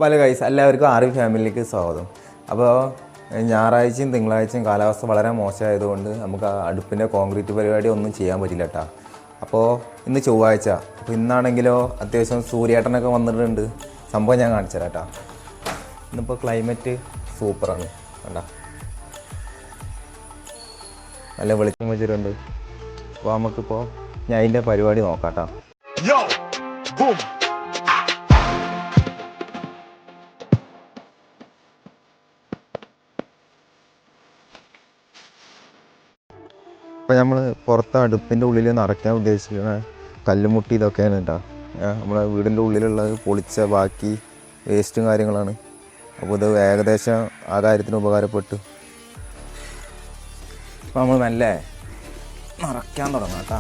പല ഗൈസ് എല്ലാവർക്കും ആർവി ഫാമിലിയിലേക്ക് സ്വാഗതം. അപ്പോൾ ഞായറാഴ്ചയും തിങ്കളാഴ്ചയും കാലാവസ്ഥ വളരെ മോശമായതുകൊണ്ട് നമുക്ക് ആ അടുപ്പിൻ്റെ കോൺക്രീറ്റ് പരിപാടി ഒന്നും ചെയ്യാൻ പറ്റില്ല കേട്ടോ. അപ്പോൾ ഇന്ന് ചൊവ്വാഴ്ച, അപ്പോൾ ഇന്നാണെങ്കിലോ അത്യാവശ്യം സൂര്യേട്ടനൊക്കെ വന്നിട്ടുണ്ട്. സംഭവം ഞാൻ കാണിച്ചു തരാം കേട്ടോ. ഇന്നിപ്പോൾ ക്ലൈമറ്റ് സൂപ്പറാണ് കേട്ടോ, നല്ല വെളിച്ചം വെച്ചിട്ടുണ്ട്. അപ്പോൾ നമുക്കിപ്പോൾ ഞാൻ അതിൻ്റെ പരിപാടി നോക്കാം കേട്ടോ. അപ്പോൾ നമ്മൾ പുറത്ത് അടുപ്പിൻ്റെ ഉള്ളിൽ നിറയ്ക്കാൻ ഉദ്ദേശിക്കുന്ന കല്ലുമുട്ടി ഇതൊക്കെയാണ് കേട്ടോ. നമ്മളെ വീടിൻ്റെ ഉള്ളിലുള്ളത് പൊളിച്ച ബാക്കി വേസ്റ്റും കാര്യങ്ങളാണ്. അപ്പോൾ ഇത് ഏകദേശം ആ കാര്യത്തിന് ഉപകാരപ്പെട്ടു. അപ്പോൾ നമ്മൾ നല്ല നിറയ്ക്കാൻ തുടങ്ങാം കേട്ടോ.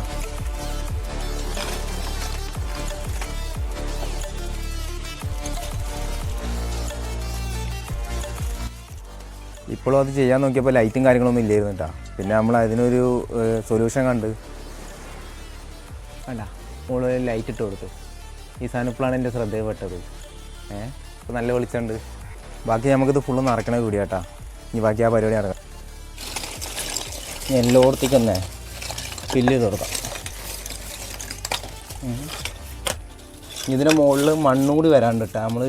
ഇപ്പോഴും അത് ചെയ്യാൻ നോക്കിയപ്പോൾ ലൈറ്റും കാര്യങ്ങളൊന്നും ഇല്ലായിരുന്നു കേട്ടോ. പിന്നെ നമ്മൾ അതിനൊരു സൊല്യൂഷൻ കണ്ട് അല്ല നമ്മൾ ലൈറ്റ് ഇട്ട് കൊടുത്തു. ഈ സാധനം ഇപ്പോഴാണ് എൻ്റെ ശ്രദ്ധയിൽപ്പെട്ടത്. ഇപ്പോൾ നല്ല വെളിച്ചമുണ്ട്. ബാക്കി നമുക്കിത് ഫുള്ള് നിറയ്ക്കണ കൂടി കേട്ടോ. ഇനി ബാക്കി ആ പരിപാടി നടക്കാം. എല്ലായിടത്തേക്ക് തന്നെ ഫില്ല് ചെയ്ത് കൊടുക്കാം. ഇതിൻ്റെ മുകളിൽ മണ്ണും കൂടി വരാണ്ട് കേട്ടോ. നമ്മൾ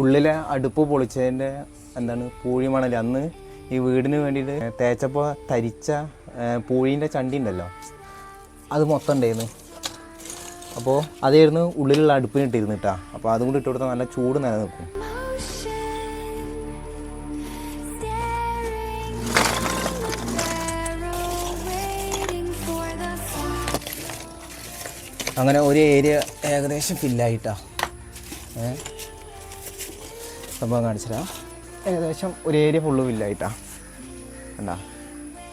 ഉള്ളിലെ അടുപ്പ് പൊളിച്ചതിൻ്റെ എന്താണ് പൂഴി മണൽ അന്ന് ഈ വീടിന് വേണ്ടിയിട്ട് തേച്ചപ്പോൾ തരിച്ച പൂഴീൻ്റെ ചണ്ടി ഉണ്ടല്ലോ, അത് മൊത്തം ഉണ്ടായിരുന്നു. അപ്പോൾ അതായിരുന്നു ഉള്ളിലുള്ള അടുപ്പിന് ഇട്ടിരുന്നു കേട്ടോ. അപ്പോൾ അതും കൂടി ഇട്ട് കൊടുത്താൽ നല്ല ചൂട് നിലനിൽക്കും. അങ്ങനെ ഒരു ഏരിയ ഏകദേശം ഫില്ലായിട്ടാ. സംഭവം കാണിച്ചുതരാം. ഏകദേശം ഒരു ഏരിയ ഫുള്ള് ഫില്ലായിട്ടാ കണ്ടാ.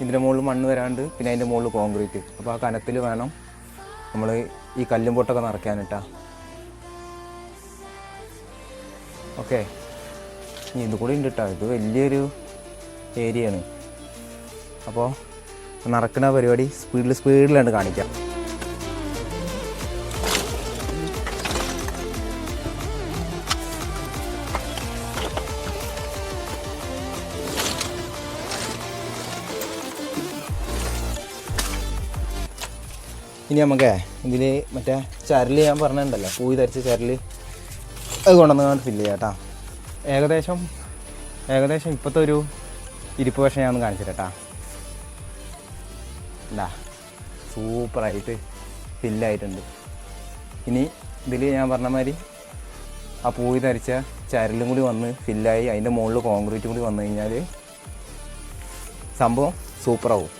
ഇതിൻ്റെ മുകളിൽ മണ്ണ് വരാണ്ട്, പിന്നെ അതിൻ്റെ മുകളിൽ കോൺക്രീറ്റ്. അപ്പോൾ ആ കനത്തിൽ വേണം നമ്മൾ ഈ കല്ലും പൊട്ടൊക്കെ നിറയ്ക്കാനിട്ടാ. ഓക്കെ, ഇനി ഇത് കൂടി ഉണ്ട് കേട്ടോ. ഇത് വലിയൊരു ഏരിയയാണ്. അപ്പോൾ നിറക്കുന്ന പരിപാടി സ്പീഡിലാണ് കാണിക്കാം. ഇനി നമുക്ക് ഇതിൽ മറ്റേ ചരൽ ഞാൻ പറഞ്ഞിട്ടുണ്ടല്ലോ, പൂയി ധരിച്ച ചരൽ, അത് കൊണ്ടുവന്ന് ഫില്ല് ചെയ്യാം കേട്ടോ. ഏകദേശം ഇപ്പോഴത്തെ ഒരു ഇരിപ്പ് വശം ഞാൻ ഒന്ന് കാണിച്ചു തരാം കേട്ടോ. അല്ല സൂപ്പറായിട്ട് ഫില്ലായിട്ടുണ്ട്. ഇനി ഇതിൽ ഞാൻ പറഞ്ഞ മാതിരി ആ പൂയി ധരിച്ച ചരലും കൂടി വന്ന് ഫില്ലായി അതിൻ്റെ മുകളിൽ കോൺക്രീറ്റും കൂടി വന്നു കഴിഞ്ഞാൽ സംഭവം സൂപ്പറാവും.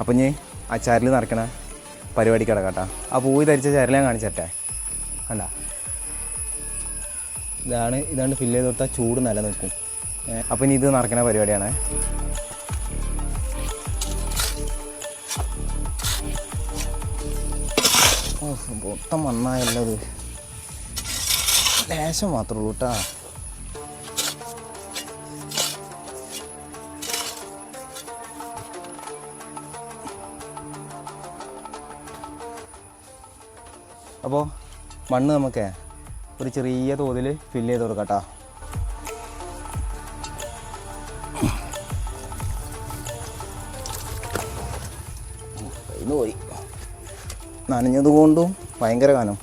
അപ്പം ഇനി ആ ചരൽ നിറയ്ക്കണ പരിപാടിക്ക് കിടക്കാം കേട്ടോ. ആ പൂയി ധരിച്ച ചരൽ ഞാൻ കാണിച്ചട്ടെ. കണ്ട, ഇതാണ് ഫില്ല് ചെയ്ത് കൊടുത്താൽ ചൂട് നിലനിൽക്കും. അപ്പം ഇനി ഇത് നിറയ്ക്കണ പരിപാടിയാണ്. മൊത്തം മണ്ണായുള്ളത് ലേശം മാത്രമേ ഉള്ളൂ കേട്ടോ. അപ്പോൾ മണ്ണ് നമുക്ക് ഒരു ചെറിയ തോതിൽ ഫില്ല് ചെയ്ത് കൊടുക്കാം കേട്ടോ. ഇന്ന് പോയി നനഞ്ഞത് കൊണ്ടും ഭയങ്കര കനം.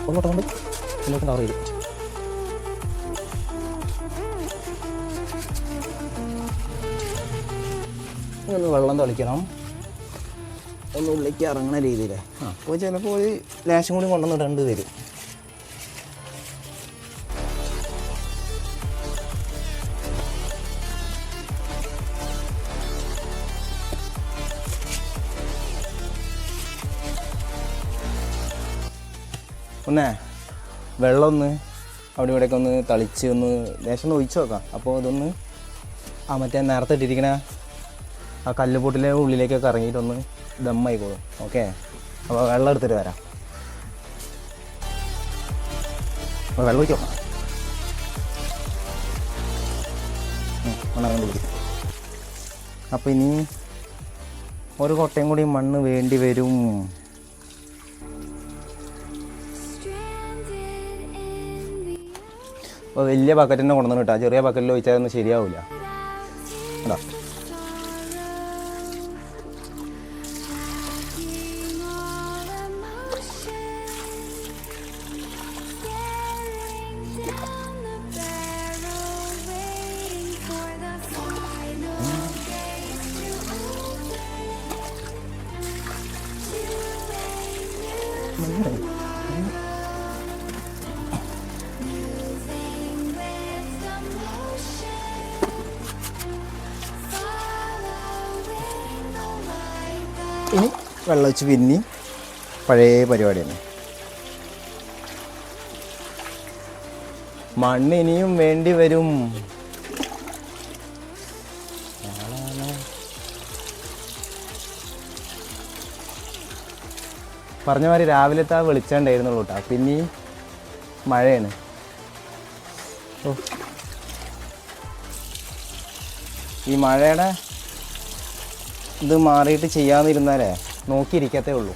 ഒന്നോട്ടുണ്ട് ഇതിലോട്ട് കവർ ചെയ്തു. ഒന്ന് വെള്ളം തളിക്കണം, ഒന്ന് ഉള്ളിലേക്ക് ഇറങ്ങുന്ന രീതിയിൽ. അപ്പോൾ ചിലപ്പോൾ ഒരു ലേശം കൂടി കൊണ്ടുവന്നിടേണ്ടി വരും. വെള്ളം ഒന്ന് അവിടെ ഇവിടെയൊക്കെ ഒന്ന് തളിച്ച് ഒന്ന് ലേശം ഒന്ന് ഒഴിച്ച് നോക്കാം. അപ്പോൾ അതൊന്ന് മറ്റേ നേരത്തെ ഇട്ടിരിക്കണ ആ കല്ലുപൊട്ടിലെ ഉള്ളിലേക്കൊക്കെ ഇറങ്ങിയിട്ടൊന്ന് ദമ്മായിക്കോളും. ഓക്കെ, അപ്പോൾ വെള്ളം എടുത്തിട്ട് വരാം. അപ്പോൾ വെള്ളം ഒഴിക്കോ. അപ്പോൾ ഇനി ഒരു കൊട്ടയും കൂടി മണ്ണ് വേണ്ടി വരും. അപ്പോൾ വലിയ ബക്കറ്റ് തന്നെ കൊണ്ടുവന്ന് കിട്ടാം. ചെറിയ ബക്കറ്റിൽ ഒഴിച്ചാലൊന്നും ശരിയാവില്ല. കേട്ടോ ഇനി വെള്ളം ഒഴിച്ച് പിന്നി പഴയ പരിപാടി തന്നെ. മണ്ണ് ഇനിയും വേണ്ടി വരും. പറഞ്ഞ മാതിരി രാവിലത്തെ ആ വെളിച്ചമുണ്ടായിരുന്നുള്ളൂ കേട്ടോ. പിന്നെ മഴയാണ്. ഈ മഴയുടെ ഇത് മാറിയിട്ട് ചെയ്യാന്നിരുന്നാലേ നോക്കിയിരിക്കത്തേ ഉള്ളൂ.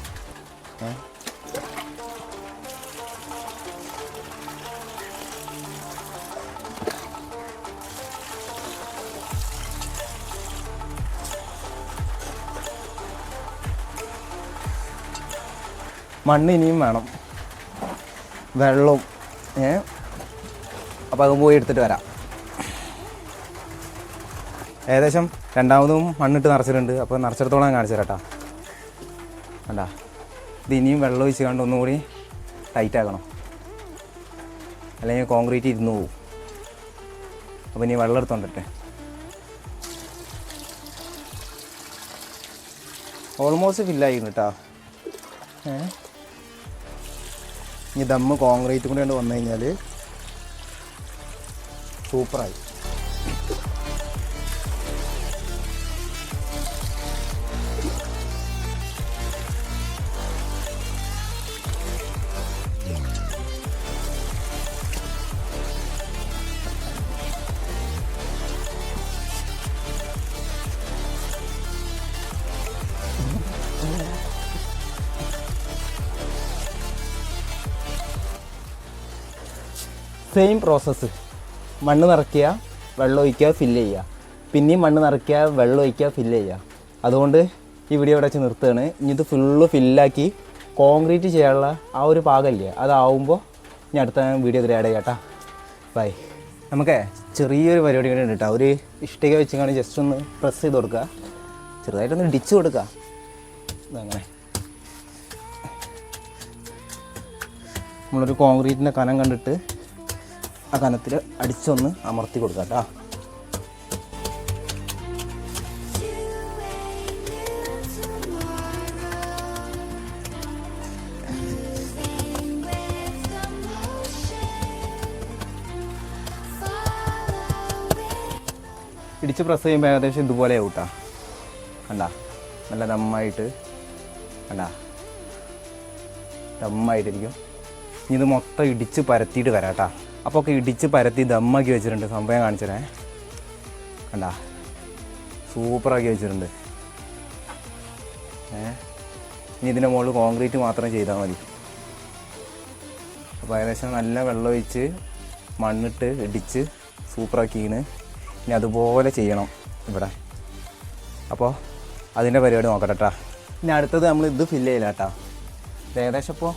മണ്ണ് ഇനിയും വേണം, വെള്ളവും. അപ്പോൾ അത് പോയി എടുത്തിട്ട് വരാം. ഏകദേശം രണ്ടാമതും മണ്ണിട്ട് നിറച്ചിട്ടുണ്ട്. അപ്പോൾ നിറച്ചിടത്തോളം ഞാൻ കാണിച്ചു തരാം കേട്ടോ. കണ്ടാ, ഇത് ഇനിയും വെള്ളം ഒഴിച്ച് കണ്ട് ഒന്നുകൂടി ടൈറ്റ് ആക്കണം, അല്ലെങ്കിൽ കോൺക്രീറ്റ് ഇരുന്ന് പോവും. അപ്പോൾ ഇനി വെള്ളം എടുത്തോണ്ടിട്ടെ. ഓൾമോസ്റ്റ് ഫില്ലായിരുന്നു കേട്ടോ. ഇനി ദമ്മ് കോൺക്രീറ്റ് കൂടി കൊണ്ട് വന്നു കഴിഞ്ഞാൽ സൂപ്പറായി. Same process. മണ്ണ് നിറയ്ക്കുക, വെള്ളം ഒഴിക്കുക, ഫില്ല് ചെയ്യുക. പിന്നെയും മണ്ണ് നിറയ്ക്കുക, വെള്ളം ഒഴിക്കുക, ഫില്ല് ചെയ്യുക. അതുകൊണ്ട് ഈ വീഡിയോ ഇവിടെ വെച്ച് നിർത്തുകയാണ്. ഇനി ഇത് ഫുള്ള് ഫില്ലാക്കി കോൺക്രീറ്റ് ചെയ്യാനുള്ള ആ ഒരു പാകമില്ലേ, അതാവുമ്പോൾ ഇനി അടുത്ത വീഡിയോ ഇതിൽ ആഡ് ചെയ്യാം കേട്ടോ. ബൈ. നമുക്ക് ചെറിയൊരു പരിപാടി കൂടി ഉണ്ട് കേട്ടോ. ഒരു ഇഷ്ടിക വെച്ചിങ്ങനെ ജസ്റ്റ് ഒന്ന് പ്രസ് ചെയ്ത് കൊടുക്കുക, ചെറുതായിട്ടൊന്ന് ഇടിച്ച് കൊടുക്കുക. ഇതങ്ങനെ നമ്മളൊരു കോൺക്രീറ്റിൻ്റെ കനം കണ്ടിട്ട് ആ കനത്തിൽ അടിച്ചൊന്ന് അമർത്തി കൊടുക്കാം കേട്ടോ. ഇടിച്ച് പ്രസ് ചെയ്യുമ്പോൾ ഏകദേശം ഇതുപോലെ ആവൂട്ടാ. കണ്ടാ, നല്ല ദമ്മായിട്ട്. കണ്ടാ, ദമ്മായിട്ടിരിക്കും. ഇനി ഇത് മൊത്തം ഇടിച്ച് പരത്തിയിട്ട് വരാം കേട്ടോ. അപ്പോൾ ഒക്കെ ഇടിച്ച് പരത്തി ദമ്മാക്കി വെച്ചിട്ടുണ്ട്. സംഭവം കാണിച്ചതേ. കണ്ടാ, സൂപ്പറാക്കി വെച്ചിട്ടുണ്ട്. ഇനി ഇതിൻ്റെ മുകളിൽ കോൺക്രീറ്റ് മാത്രം ചെയ്താൽ മതി. അപ്പോൾ ഏകദേശം നല്ല വെള്ളം ഒഴിച്ച് മണ്ണിട്ട് ഇടിച്ച് സൂപ്പറാക്കിയാണ്. ഇനി അതുപോലെ ചെയ്യണം ഇവിടെ. അപ്പോൾ അതിൻ്റെ പരിപാടി നോക്കട്ടെ കേട്ടോ. ഇനി അടുത്തത് നമ്മൾ ഇത് ഫില്ല് ചെയ്യില്ല കേട്ടോ. ഏകദേശം ഇപ്പോൾ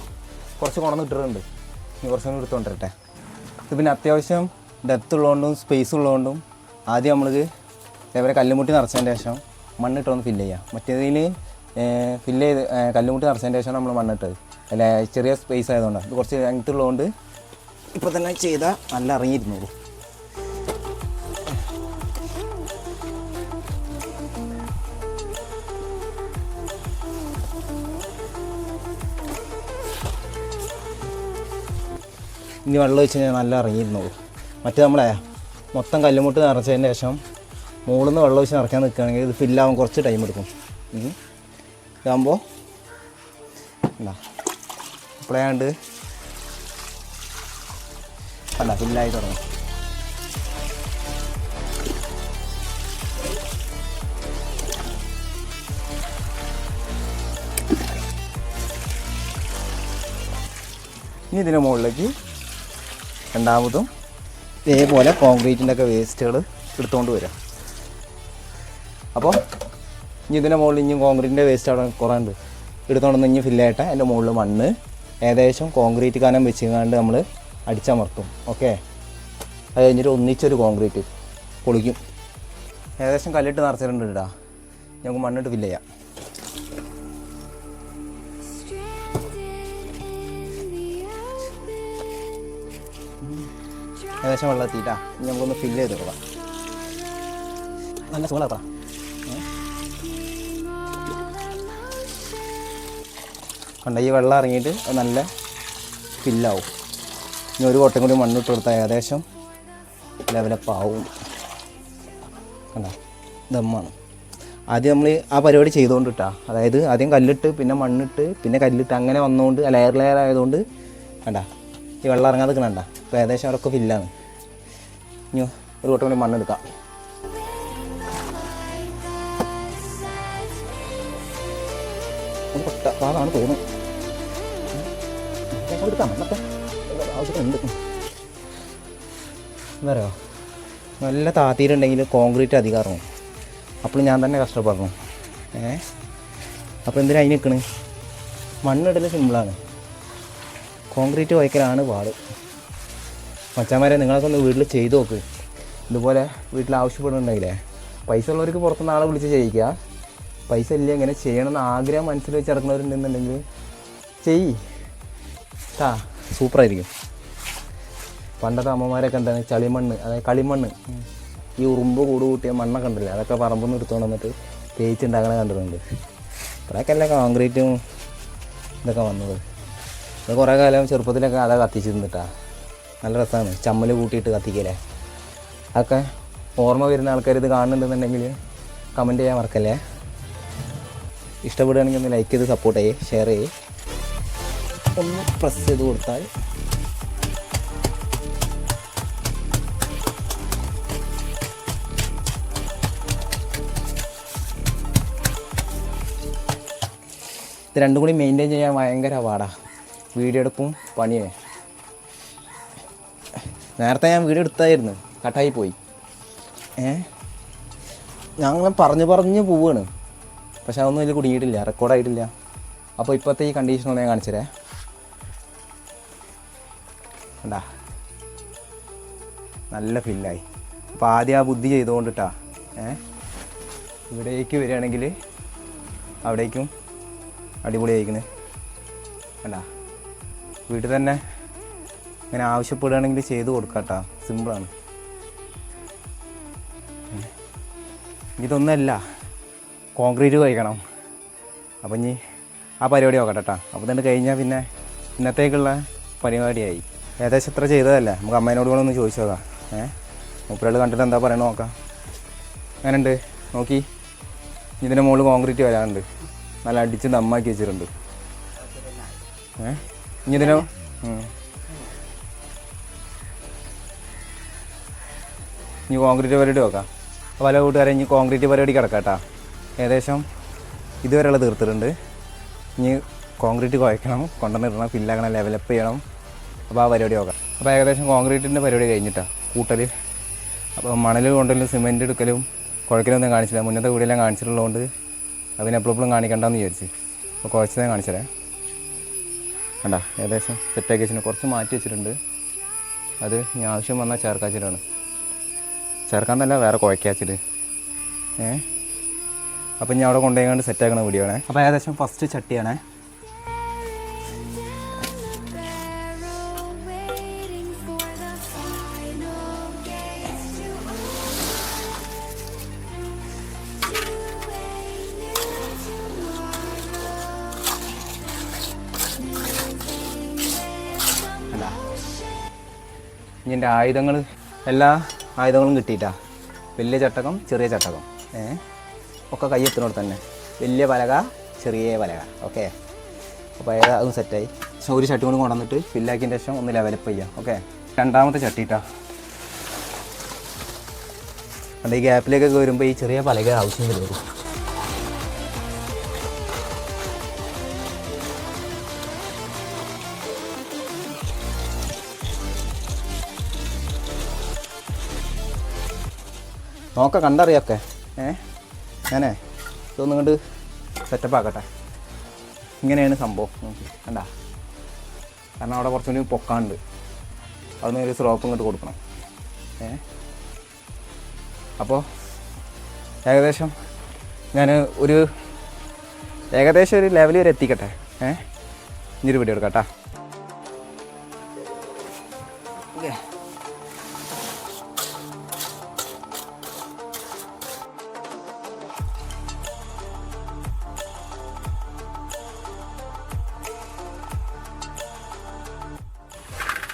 കുറച്ച് കൊണ്ടുവന്ന് ഇട്ടിട്ടുണ്ട്. ഇനി കുറച്ചും കൂടി എടുത്തുകൊണ്ടിരട്ടെ. ഇത് പിന്നെ അത്യാവശ്യം ഡെപ്ത് ഉള്ളതുകൊണ്ടും സ്പേസ് ഉള്ളതുകൊണ്ടും ആദ്യം നമ്മൾക്ക് ഇതേപോലെ കല്ലുമുട്ടി നിറച്ചതിൻ്റെ ശേഷം മണ്ണിട്ടൊന്ന് ഫില്ല് ചെയ്യാം. മറ്റേതിൽ ഫില്ല് ചെയ്ത് കല്ലുമുട്ടി നിറച്ചതിൻ്റെ ശേഷം നമ്മൾ മണ്ണിട്ടത് അല്ല, ചെറിയ സ്പേസ് ആയതുകൊണ്ടാണ്. ഇത് കുറച്ച് ലെങ്ത് ഉള്ളതുകൊണ്ട് ഇപ്പോൾ തന്നെ ചെയ്താൽ നല്ല ഇറങ്ങിയിരുന്നുള്ളൂ. ഇനി വെള്ളം ഒഴിച്ച് കഴിഞ്ഞാൽ നല്ല ഇറങ്ങിയിരുന്നുള്ളൂ. മറ്റേ നമ്മളെ മൊത്തം കല്ലുമുട്ട് നിറച്ചതിന് ശേഷം മുകളിൽ നിന്ന് വെള്ളം ഒഴിച്ച് നിറയ്ക്കാൻ നിൽക്കുകയാണെങ്കിൽ ഇത് ഫില്ലാവാൻ കുറച്ച് ടൈം എടുക്കും. ഇതാകുമ്പോൾ എന്താ ഇപ്പോഴാണ്ട് അല്ല ഫില്ലായി തുടങ്ങും. ഇനി ഇതിൻ്റെ മുകളിലേക്ക് രണ്ടാമതും ഇതേപോലെ കോൺക്രീറ്റിൻ്റെ ഒക്കെ വേസ്റ്റുകൾ എടുത്തുകൊണ്ട് വരാം. അപ്പോൾ ഇനി ഇതിൻ്റെ മുകളിൽ ഇനി കോൺക്രീറ്റിൻ്റെ വേസ്റ്റ് അവിടെ കുറേ ഉണ്ട്, എടുത്തുകൊണ്ടെന്ന് ഇനി ഫില്ലായിട്ട് അതിൻ്റെ മുകളിൽ മണ്ണ് ഏകദേശം കോൺക്രീറ്റ് കനം വെച്ചുകൊണ്ട് നമ്മൾ അടിച്ചമർത്തും. ഓക്കെ, അത് കഴിഞ്ഞിട്ട് ഒന്നിച്ചൊരു കോൺക്രീറ്റ് പൊളിക്കും. ഏകദേശം കല്ലിട്ട് നിറച്ചിട്ടുണ്ട് ഇടാ, നമുക്ക് മണ്ണിട്ട് ഫില്ല് ചെയ്യാം. ഏകദേശം വെള്ളം എത്തിയിട്ടാ, ഇനി നമുക്കൊന്ന് ഫില്ല് ചെയ്ത് കൊടുക്കാം. നല്ല സുഖം. കണ്ട ഈ വെള്ളം ഇറങ്ങിയിട്ട് അത് നല്ല ഫില്ലാവും. ഇനി ഒരു കൊട്ടയും കൂടി മണ്ണിട്ട് കൊടുത്താൽ ഏകദേശം ലെവലപ്പാവും. കണ്ട ദമ്മാണ്. ആദ്യം നമ്മൾ ആ പരിപാടി ചെയ്തുകൊണ്ടിട്ടാ, അതായത് ആദ്യം കല്ലിട്ട് പിന്നെ മണ്ണിട്ട് പിന്നെ കല്ലിട്ട് അങ്ങനെ വന്നുകൊണ്ട് ലെയർ ലെയർ ആയതുകൊണ്ട് കണ്ട ഈ വെള്ളം ഇറങ്ങാതെ നിൽക്കണണ്ട. അപ്പോൾ ഏകദേശം അവിടെയൊക്കെ ഫില്ലാണ്. ഇനി ഒരു കൊട്ടം കൂടി മണ്ണെടുക്കാം. അതാണ് തോന്നുന്നു എടുക്കാം, മണ്ണൊക്കെ ആവശ്യമുണ്ട്. എന്താ പറയുക, നല്ല താത്തിയിട്ടുണ്ടെങ്കിൽ കോൺക്രീറ്റ് അധികം ഇറങ്ങും. അപ്പോൾ ഞാൻ തന്നെ കഷ്ടപ്പെടണം. അപ്പോൾ എന്തിനാ അതിന് നിൽക്കണ്? മണ്ണിടൽ സിമ്പിളാണ്, കോൺക്രീറ്റ് വയ്ക്കലാണ് പാട്. മച്ചാന്മാരെ നിങ്ങളൊക്കെ ഒന്ന് വീട്ടിൽ ചെയ്ത് നോക്ക്. ഇതുപോലെ വീട്ടിൽ ആവശ്യപ്പെടുന്നുണ്ടെങ്കിലേ പൈസ ഉള്ളവർക്ക് പുറത്തുനിന്ന് ആളെ വിളിച്ച് ചെയ്യിക്കുക. പൈസ ഇല്ല ഇങ്ങനെ ചെയ്യണമെന്ന് ആഗ്രഹം മനസ്സിൽ വെച്ച് ഇറങ്ങുന്നവരുണ്ടെന്നുണ്ടെങ്കിൽ ആ സൂപ്പറായിരിക്കും. പണ്ടത്തെ അമ്മമാരൊക്കെ എന്താണ് ചളിമണ്ണ്, അതായത് കളിമണ്ണ്, ഈ ഉറുമ്പ് കൂട് കൂട്ടിയ മണ്ണൊക്കെ ഉണ്ടല്ലേ, അതൊക്കെ പറമ്പിൽ നിന്ന് എടുത്തുകൊണ്ട് വന്നിട്ട് തേച്ചുണ്ടാക്കണ കണ്ടിട്ടുണ്ട്. ഇപ്പോഴൊക്കെ അല്ല കോൺക്രീറ്റും ഇതൊക്കെ വന്നത്. അത് കുറേ കാലം ചെറുപ്പത്തിലൊക്കെ അതാ കത്തിച്ച് തിന്നിട്ടാ. നല്ല രസമാണ് ചമ്മൽ കൂട്ടിയിട്ട് കത്തിക്കല്ലേ. അതൊക്കെ ഓർമ്മ വരുന്ന ആൾക്കാർ ഇത് കാണുന്നുണ്ടെന്നുണ്ടെങ്കിൽ കമൻറ്റ് ചെയ്യാൻ മറക്കല്ലേ. ഇഷ്ടപ്പെടുകയാണെങ്കിൽ ഒന്ന് ലൈക്ക് ചെയ്ത് സപ്പോർട്ട് ചെയ്യേ, ഷെയർ ചെയ്യേ, ഒന്ന് പ്രസ് ചെയ്ത് കൊടുത്താൽ ഇത് രണ്ടും കൂടി മെയിൻറ്റെയിൻ ചെയ്യാൻ ഭയങ്കര പാടാണ്. വീഡിയോ എടുപ്പും പണിയേ. നേരത്തെ ഞാൻ വീഡിയോ എടുത്തായിരുന്നു, കട്ടായി പോയി. ഞങ്ങൾ പറഞ്ഞ് പോവുകയാണ്, പക്ഷെ അതൊന്നും ഇതിൽ കുടുങ്ങിയിട്ടില്ല, റെക്കോർഡായിട്ടില്ല. അപ്പോൾ ഇപ്പോഴത്തെ ഈ കണ്ടീഷനൊന്നും ഞാൻ കാണിച്ചു തരാം. കണ്ടാ നല്ല ഫില്ലായി. അപ്പോൾ ആദ്യം ആ ബുദ്ധി ചെയ്തുകൊണ്ടിട്ടാ ഇവിടേക്ക് വരികയാണെങ്കിൽ അവിടേക്കും അടിപൊളിയായിരിക്കണ്. കണ്ടാ വീട്ടിൽ തന്നെ ഇങ്ങനെ ആവശ്യപ്പെടുകയാണെങ്കിൽ ചെയ്ത് കൊടുക്കാട്ടാ, സിമ്പിളാണ്. ഇതൊന്നല്ല, കോൺക്രീറ്റ് കഴിക്കണം. അപ്പം ഇനി ആ പരിപാടി നോക്കട്ടെ കേട്ടോ. അപ്പോൾ തന്നെ കഴിഞ്ഞാൽ പിന്നെ ഇന്നത്തേക്കുള്ള പരിപാടിയായി. ഏകദേശം എത്ര ചെയ്തതല്ല, നമുക്ക് അമ്മേനോട് കൂടെ ഒന്ന് ചോദിച്ചു നോക്കാം. മുപ്പരാൾ കണ്ടിട്ട് എന്താ പറയണത് നോക്കാം. അങ്ങനെ ഉണ്ട് നോക്കി. ഇതിൻ്റെ മുകളിൽ കോൺക്രീറ്റ് വരാനുണ്ട്, നല്ല അടിച്ച് ദമ്മാക്കി വെച്ചിട്ടുണ്ട്. ഇനി ഇതിനോ ഇനി കോൺക്രീറ്റ് പരിപാടി നോക്കാം. പല കൂട്ടുകാരെ ഇനി കോൺക്രീറ്റ് പരിപാടി കിടക്കാം കേട്ടോ. ഏകദേശം ഇതുവരെയുള്ള തീർത്തിട്ടുണ്ട്. ഇനി കോൺക്രീറ്റ് കുഴക്കണം, കൊണ്ടുവന്നിടണം, ഫില്ലാക്കണം, ലെവലപ്പ് ചെയ്യണം. അപ്പോൾ ആ പരിപാടി നോക്കാം. അപ്പോൾ ഏകദേശം കോൺക്രീറ്റിൻ്റെ പരിപാടി കഴിഞ്ഞിട്ടാണ് കൂട്ടൽ. അപ്പോൾ മണൽ കൊണ്ടലും സിമെൻറ്റ് എടുക്കലും കുഴക്കലൊന്നും കാണിച്ചില്ല. മുന്നത്തെ വീടെല്ലാം കാണിച്ചിട്ടുള്ളതുകൊണ്ട് അതിനെപ്പോഴും കാണിക്കണ്ടെന്ന് വിചാരിച്ച് അപ്പോൾ കുഴച്ചതേ കാണിച്ചതേ. കണ്ടാ ഏകദേശം സെറ്റാക്കി വെച്ചിട്ട് കുറച്ച് മാറ്റി വെച്ചിട്ടുണ്ട്. അത് ഇനി ആവശ്യം വന്നാൽ ചേർക്കാച്ചിട്ടാണ്. ചേർക്കാന്നല്ല, വേറെ കുഴക്കാച്ചിട്ട്. അപ്പം ഞാൻ അവിടെ കൊണ്ടുപോയി സെറ്റാക്കണ വീഡിയോ ആണേ. അപ്പോൾ ഏകദേശം ഫസ്റ്റ് ചട്ടിയാണേ. ഇനി എൻ്റെ ആയുധങ്ങൾ, എല്ലാ ആയുധങ്ങളും കിട്ടിയിട്ടാ. വലിയ ചട്ടകം, ചെറിയ ചട്ടകം ഒക്കെ കയ്യെത്തിനോട് തന്നെ. വലിയ പലക, ചെറിയ പലക. ഓക്കെ, അപ്പോൾ അതും സെറ്റായി. ഒരു ചട്ടി കൊണ്ട് കൊണ്ടുവന്നിട്ട് ഫില്ലാക്കിയതിൻ്റെ ശേഷം ഒന്ന് ലെവലപ്പ് ചെയ്യാം. ഓക്കെ, രണ്ടാമത്തെ ചട്ടിയിട്ടാ. അതുകൊണ്ട് ഈ ഗ്യാപ്പിലേക്കൊക്കെ വരുമ്പോൾ ഈ ചെറിയ പലക ആവശ്യം വരും. നോക്കാം, കണ്ടറിയൊക്കെ. ഞാനേ ഇതൊന്നും കൊണ്ട് സെറ്റപ്പ് ആക്കട്ടെ. ഇങ്ങനെയാണ് സംഭവം. കണ്ടാ, കാരണം അവിടെ കുറച്ചുകൂടി പൊക്കാണ്ട്, അതൊന്ന് ഒരു സ്ലോപ്പ് ഇങ്ങോട്ട് കൊടുക്കണം. അപ്പോൾ ഏകദേശം ഞാൻ ഏകദേശം ഒരു ലെവൽ വരെ എത്തിക്കട്ടെ. ഇനിയൊരു വീഡിയോ എടുക്കാം കേട്ടോ.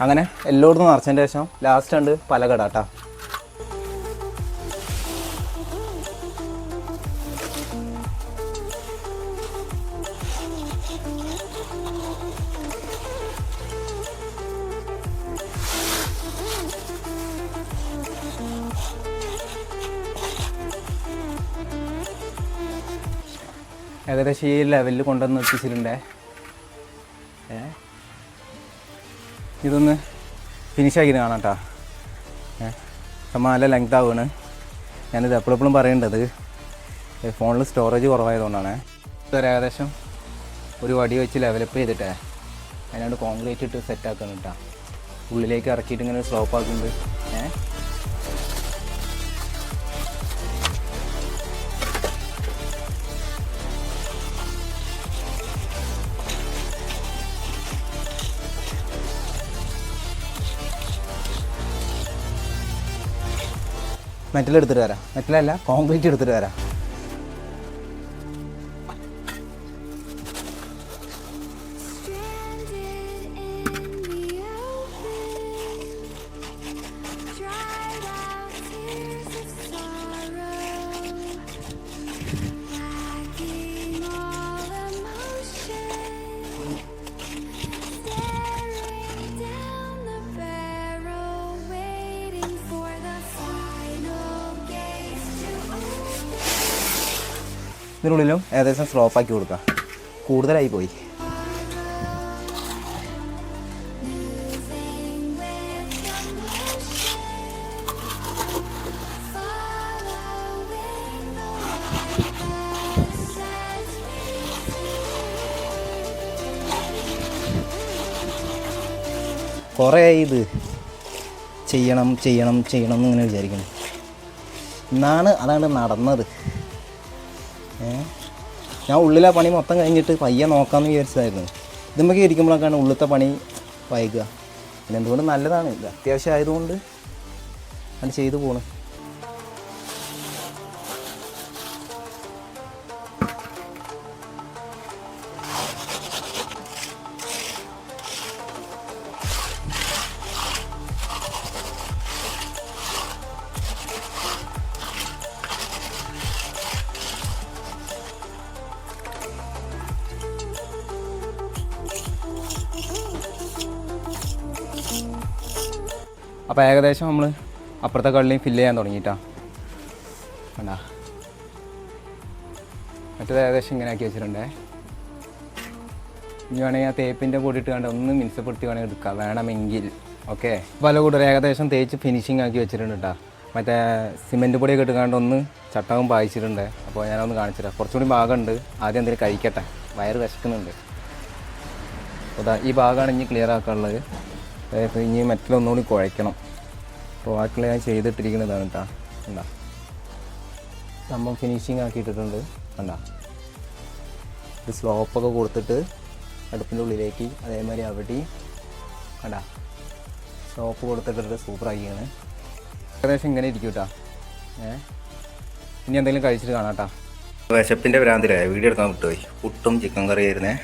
അങ്ങനെ എല്ലായിടത്തും നിറച്ചതിൻ്റെ ശേഷം ലാസ്റ്റ് ഉണ്ട് പലകട കേട്ടോ. ഏകദേശം ഈ ലെവലിൽ കൊണ്ടുവന്ന് എത്തിച്ചിട്ടുണ്ടേ. ഇതൊന്ന് ഫിനിഷാക്കി കാണാം കേട്ടോ. നല്ല ലെങ്ത് ആവുകയാണ്. ഞാനിത് എപ്പോഴെപ്പോഴും പറയേണ്ടത് ഫോണിൽ സ്റ്റോറേജ് കുറവായതുകൊണ്ടാണ്. ഇതൊരു ഏകദേശം ഒരു വടി വെച്ച് ലെവലപ്പ് ചെയ്തിട്ടേ അതിനോട് കോൺക്രീറ്റ് ഇട്ട് സെറ്റാക്കണം കേട്ടോ. ഉള്ളിലേക്ക് ഇറക്കിയിട്ട് ഇങ്ങനെ സ്ലോപ്പ് ആക്കുന്നുണ്ട്. മെറ്റലെടുത്തിട്ട് വരാം. മെറ്റലല്ല, കോൺക്രീറ്റ് എടുത്തിട്ട് വരാം. ഇതിനുള്ളിലും ഏകദേശം സ്ലോപ്പാക്കി കൊടുക്കുക. കൂടുതലായി പോയി. കുറേ ഇത് ചെയ്യണം ചെയ്യണം ചെയ്യണം എന്നിങ്ങനെ വിചാരിക്കുന്നു. അതാണ് നടന്നത്. ഞാൻ ഉള്ളിലെ പണി മൊത്തം കഴിഞ്ഞിട്ട് പയ്യെ നോക്കാമെന്ന് വിചാരിച്ചതായിരുന്നു. ഇതുമ്പൊക്കെ ഇരിക്കുമ്പോഴൊക്കെയാണ് ഉള്ളിലത്തെ പണി വൈകുക. പിന്നെ എന്തുകൊണ്ട് നല്ലതാണ്, ഇത് അത്യാവശ്യം ആയതുകൊണ്ട് അത് ചെയ്തു പോകണം. അപ്പോൾ ഏകദേശം നമ്മൾ അപ്പുറത്തെ കള്ളിയും ഫില്ല് ചെയ്യാൻ തുടങ്ങിയിട്ടാ. വേണ്ട, മറ്റേത് ഏകദേശം ഇങ്ങനെ ആക്കി വെച്ചിട്ടുണ്ടേ. ഇനി വേണമെങ്കിൽ ആ തേപ്പിൻ്റെ പൊടി ഇട്ട് കണ്ട് ഒന്ന് മിനുസപ്പെടുത്തി വേണമെങ്കിൽ എടുക്കാം വേണമെങ്കിൽ. ഓക്കെ, പല കൂട്ടർ ഏകദേശം തേച്ച് ഫിനിഷിങ് ആക്കി വെച്ചിട്ടുണ്ട് കേട്ടോ. മറ്റേ സിമെൻറ്റ് പൊടിയൊക്കെ ഇട്ടുകൊണ്ട് ഒന്ന് ചട്ടവും പായിച്ചിട്ടുണ്ട്. അപ്പോൾ ഞാനൊന്ന് കാണിച്ചിട്ടാ. കുറച്ചുകൂടി ഭാഗമുണ്ട്. ആദ്യം എന്തെങ്കിലും കഴിക്കട്ടെ, വയറ് വിശക്കുന്നുണ്ട്. അപ്പോൾ ഈ ഭാഗമാണ് ഇനി ക്ലിയർ ആക്കാനുള്ളത്. അതായത് ഇനി മറ്റുള്ളൊന്നുകൂടി കുഴയ്ക്കണം. അപ്പോൾ ബാക്കിയുള്ള ഞാൻ ചെയ്തിട്ടിരിക്കുന്നതാണ് കേട്ടോ. കണ്ടാ, സംഭവം ഫിനിഷിങ് ആക്കിയിട്ടിട്ടുണ്ട്. കണ്ടാ, ഇത് സ്ലോപ്പൊക്കെ കൊടുത്തിട്ട് അടുപ്പിൻ്റെ ഉള്ളിലേക്ക് അതേമാതിരി അവിടെയും കണ്ടാ സ്ലോപ്പ് കൊടുത്തിട്ടിട്ട് സൂപ്പറാക്കിയാണ്. ഏകദേശം ഇങ്ങനെ ഇരിക്കും കേട്ടോ. ഇനി എന്തെങ്കിലും കഴിച്ചിട്ട് കാണാം കേട്ടോ. വിശപ്പിൻ്റെ ഭ്രാന്തിലായ വീഡിയോ എടുക്കാൻ വിട്ടുപോയി. പുട്ടും ചിക്കൻ കറി ആയിരുന്നേ.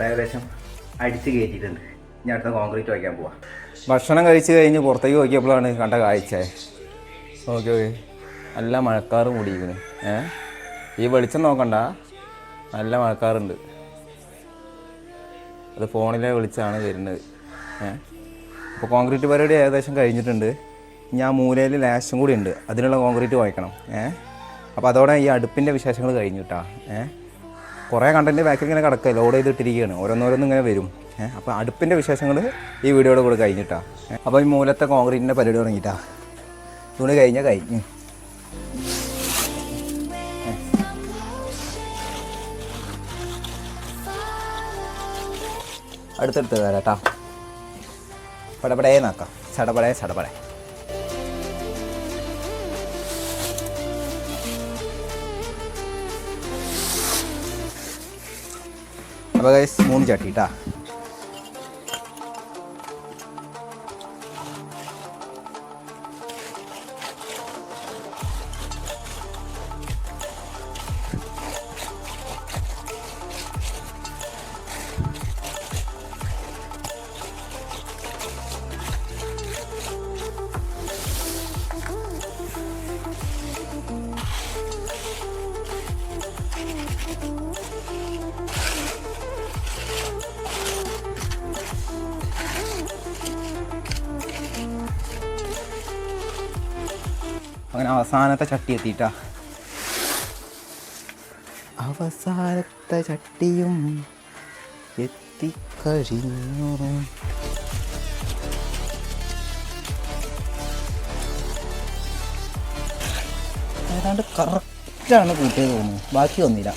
ഏകദേശം അടിച്ച് കയറ്റിയിട്ടുണ്ട്. ഇനി അടുത്ത കോൺക്രീറ്റ് വയ്ക്കാൻ പോവാം. ഭക്ഷണം കഴിച്ച് കഴിഞ്ഞ് പുറത്തേക്ക് നോക്കിയപ്പോഴാണ് കണ്ട കാഴ്ച. ഓക്കെ ഓക്കെ, നല്ല മഴക്കാറ് മൂടിയിരിക്കുന്നു. ഈ വെളിച്ചം നോക്കണ്ട, നല്ല മഴക്കാറുണ്ട്. അത് ഫോണിലെ വെളിച്ചമാണ് വരുന്നത്. അപ്പോൾ കോൺക്രീറ്റ് പരിപാടി ഏകദേശം കഴിഞ്ഞിട്ടുണ്ട്. ഞാൻ മൂലയിൽ ലാശം കൂടി ഉണ്ട്, അതിനുള്ള കോൺക്രീറ്റ് വായിക്കണം. അപ്പോൾ അതോടെ ഈ അടുപ്പിൻ്റെ വിശേഷങ്ങൾ കഴിഞ്ഞു കേട്ടോ. കുറേ കണ്ടൻറ്റ് ബാക്കിൽ ഇങ്ങനെ കിടക്കുക, ലോഡ് ചെയ്തിട്ടിരിക്കുകയാണ്. ഓരോന്നോരോന്നും ഇങ്ങനെ വരും. അപ്പോൾ അടുപ്പിൻ്റെ വിശേഷങ്ങൾ ഈ വീഡിയോയുടെ കൂടെ കഴിഞ്ഞിട്ടാണ്. അപ്പോൾ ഈ മൂലത്തെ കോൺക്രീറ്റിൻ്റെ പരിപാടി തുടങ്ങിയിട്ടാണ്. തുണി കഴിഞ്ഞാൽ കഴിഞ്ഞു. അടുത്തടുത്ത് വരാം കേട്ടോ. പടപടേ നോക്കാം. ചടപടേ ചടപടേ. അപ്പോൾ ഗൈസ് 3 ചട്ടി കേട്ടോ. അങ്ങനെ അവസാനത്തെ ചട്ടി എത്തിയിട്ടാ. അവസാനത്തെ ചട്ടിയും എത്തിക്കഴിഞ്ഞു. ഏതാണ്ട് കറക്റ്റാണ് കൂട്ടിയത് തോന്നുന്നു. ബാക്കി ഒന്നില്ല.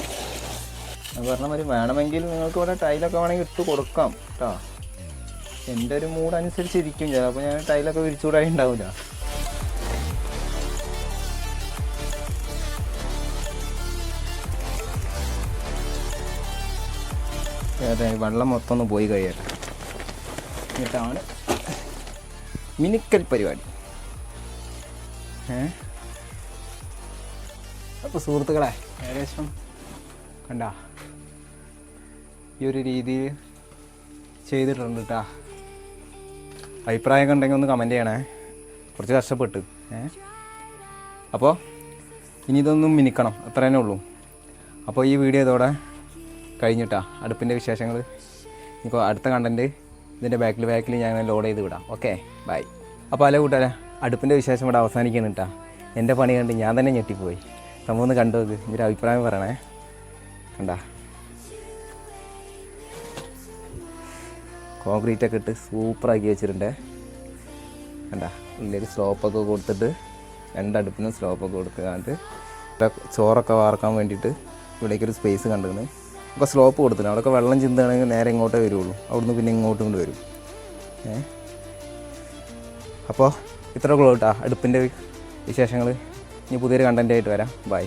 അത് പറഞ്ഞ മാതിരി വേണമെങ്കിൽ നിങ്ങൾക്ക് ഇവിടെ ടൈലൊക്കെ വേണമെങ്കിൽ ഇട്ട് കൊടുക്കാം കേട്ടോ. എൻ്റെ ഒരു മൂഡ് അനുസരിച്ചിരിക്കും ചിലപ്പോൾ ഞാൻ ടൈലൊക്കെ വിരിച്ചുകൂടായി ഉണ്ടാവില്ല. അതെ, വെള്ളം മൊത്തം ഒന്ന് പോയി കഴിയട്ടെ. എന്നിട്ടാണ് മിനുക്കൽ പരിപാടി. അപ്പോൾ സുഹൃത്തുക്കളെ ഏകദേശം കണ്ട ഈ ഒരു രീതിയിൽ ചെയ്തിട്ടുണ്ട് കേട്ടോ. അഭിപ്രായമൊക്കെ ഉണ്ടെങ്കിൽ ഒന്ന് കമൻറ്റ് ചെയ്യണേ. കുറച്ച് കഷ്ടപ്പെട്ട് അപ്പോൾ ഇനി ഇതൊന്നും മിനുക്കണം, അത്ര തന്നെ ഉള്ളൂ. അപ്പോൾ ഈ വീഡിയോ ഇതോടെ കഴിഞ്ഞിട്ടാ. അടുപ്പിൻ്റെ വിശേഷങ്ങൾ ഇപ്പോൾ അടുത്ത കണ്ടൻറ്റ് ഇതിൻ്റെ ബാക്കിൽ ഞാൻ ലോഡ് ചെയ്ത് വിടാം. Okay, bye. അപ്പോൾ അല്ല കൂട്ടാരെ, അടുപ്പിൻ്റെ വിശേഷം ഇവിടെ അവസാനിക്കണം കേട്ടോ. എൻ്റെ പണി കണ്ട് ഞാൻ തന്നെ ഞെട്ടിപ്പോയി. സംഭവം ഒന്ന് കണ്ടു നോക്ക്, ഇതിൻ്റെ അഭിപ്രായം പറയണേ. കണ്ടാ കോൺക്രീറ്റൊക്കെ ഇട്ട് സൂപ്പറാക്കി വെച്ചിട്ടുണ്ട്. കണ്ടാ ഉള്ളിലേക്ക് സ്ലോപ്പൊക്കെ കൊടുത്തിട്ട് 2 അടുപ്പിനും സ്ലോപ്പൊക്കെ കൊടുക്കാണ്ട് ചോറൊക്കെ വാർക്കാൻ വേണ്ടിയിട്ട് ഇവിടേക്കൊരു സ്പേസ് കണ്ടിരുന്നു. ഒക്കെ സ്ലോപ്പ് കൊടുത്തിട്ടുണ്ട്. അവിടെയൊക്കെ വെള്ളം ചിന്തുകയാണെങ്കിൽ നേരെ ഇങ്ങോട്ടേ വരുള്ളൂ. അവിടുന്ന് പിന്നെ ഇങ്ങോട്ടും കൊണ്ട് വരും. അപ്പോൾ ഇത്രയൊക്കെ ഉള്ളൂ കേട്ടോ അടുപ്പിൻ്റെ വിശേഷങ്ങൾ. ഇനി പുതിയൊരു കണ്ടൻറ്റായിട്ട് വരാം. ബൈ.